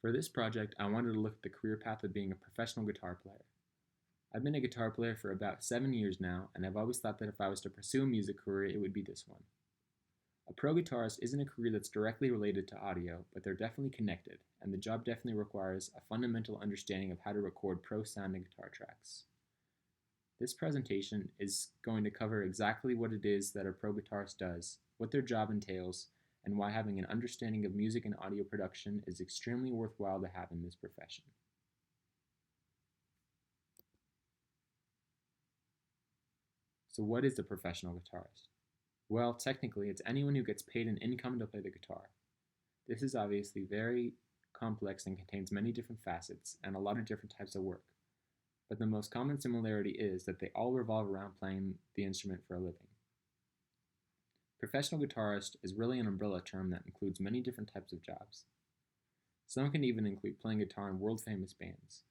For this project, I wanted to look at the career path of being a professional guitar player. I've been a guitar player for about 7 years now, and I've always thought that if I was to pursue a music career, it would be this one. A pro guitarist isn't a career that's directly related to audio, but they're definitely connected, and the job definitely requires a fundamental understanding of how to record pro sounding guitar tracks. This presentation is going to cover exactly what it is that a pro guitarist does, what their job entails, and why having an understanding of music and audio production is extremely worthwhile to have in this profession. So what is a professional guitarist? Well, technically, it's anyone who gets paid an income to play the guitar. This is obviously very complex and contains many different facets and a lot of different types of work. But the most common similarity is that they all revolve around playing the instrument for a living. Professional guitarist is really an umbrella term that includes many different types of jobs. Some can even include playing guitar in world-famous bands.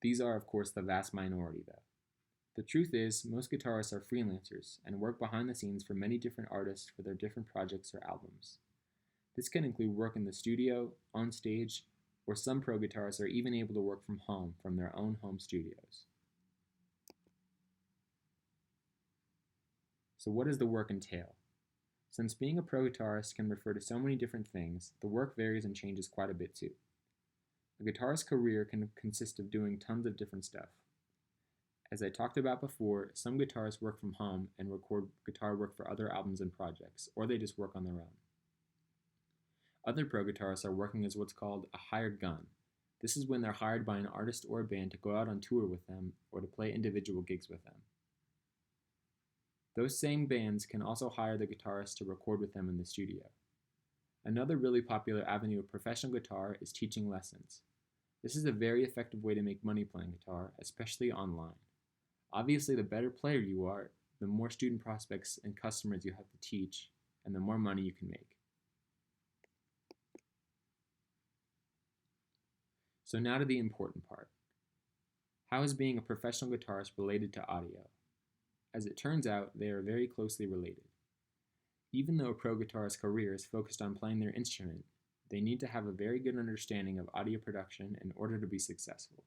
These are, of course, the vast minority, though. The truth is, most guitarists are freelancers and work behind the scenes for many different artists for their different projects or albums. This can include work in the studio, on stage, or some pro guitarists are even able to work from home from their own home studios. So what does the work entail? Since being a pro guitarist can refer to so many different things, the work varies and changes quite a bit too. A guitarist's career can consist of doing tons of different stuff. As I talked about before, some guitarists work from home and record guitar work for other albums and projects, or they just work on their own. Other pro guitarists are working as what's called a hired gun. This is when they're hired by an artist or a band to go out on tour with them or to play individual gigs with them. Those same bands can also hire the guitarist to record with them in the studio. Another really popular avenue of professional guitar is teaching lessons. This is a very effective way to make money playing guitar, especially online. Obviously, the better player you are, the more student prospects and customers you have to teach, and the more money you can make. So now to the important part. How is being a professional guitarist related to audio? As it turns out, they are very closely related. Even though a pro guitarist's career is focused on playing their instrument, they need to have a very good understanding of audio production in order to be successful.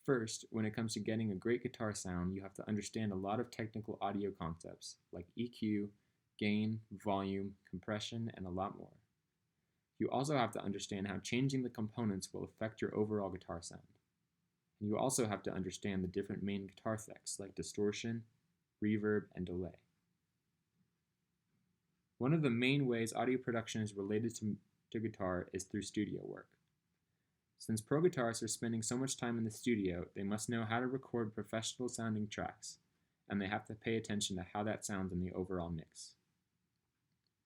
First, when it comes to getting a great guitar sound, you have to understand a lot of technical audio concepts like EQ, gain, volume, compression, and a lot more. You also have to understand how changing the components will affect your overall guitar sound. And you also have to understand the different main guitar effects like distortion, reverb, and delay. One of the main ways audio production is related to guitar is through studio work. Since pro guitarists are spending so much time in the studio, they must know how to record professional sounding tracks, and they have to pay attention to how that sounds in the overall mix.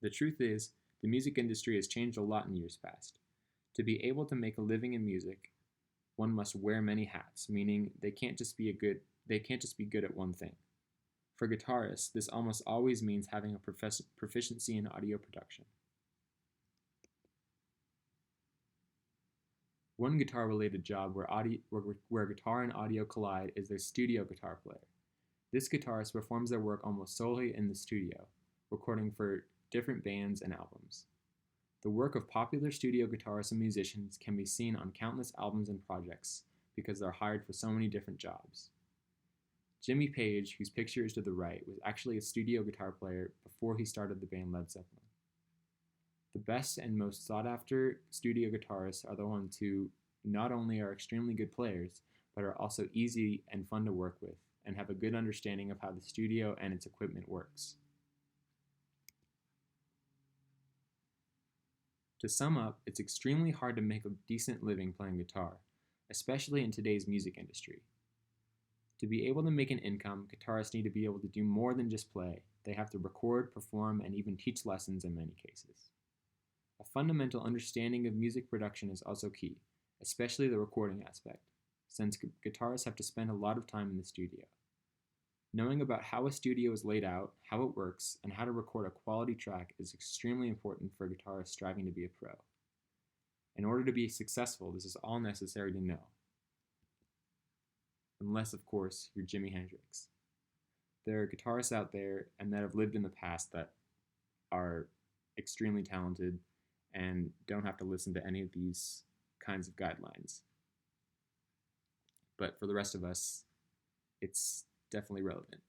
The truth is, the music industry has changed a lot in years past. To be able to make a living in music, one must wear many hats, meaning they can't just be good at one thing. For guitarists, this almost always means having a proficiency in audio production. One guitar-related job where guitar and audio collide is the studio guitar player. This guitarist performs their work almost solely in the studio, recording for different bands and albums. The work of popular studio guitarists and musicians can be seen on countless albums and projects because they're hired for so many different jobs. Jimmy Page, whose picture is to the right, was actually a studio guitar player before he started the band Led Zeppelin. The best and most sought-after studio guitarists are the ones who not only are extremely good players, but are also easy and fun to work with, and have a good understanding of how the studio and its equipment works. To sum up, it's extremely hard to make a decent living playing guitar, especially in today's music industry. To be able to make an income, guitarists need to be able to do more than just play. They have to record, perform, and even teach lessons in many cases. A fundamental understanding of music production is also key, especially the recording aspect, since guitarists have to spend a lot of time in the studio. Knowing about how a studio is laid out, how it works, and how to record a quality track is extremely important for guitarists striving to be a pro. In order to be successful, this is all necessary to know. Unless, of course, you're Jimi Hendrix. There are guitarists out there and that have lived in the past that are extremely talented and don't have to listen to any of these kinds of guidelines. But for the rest of us, it's definitely relevant.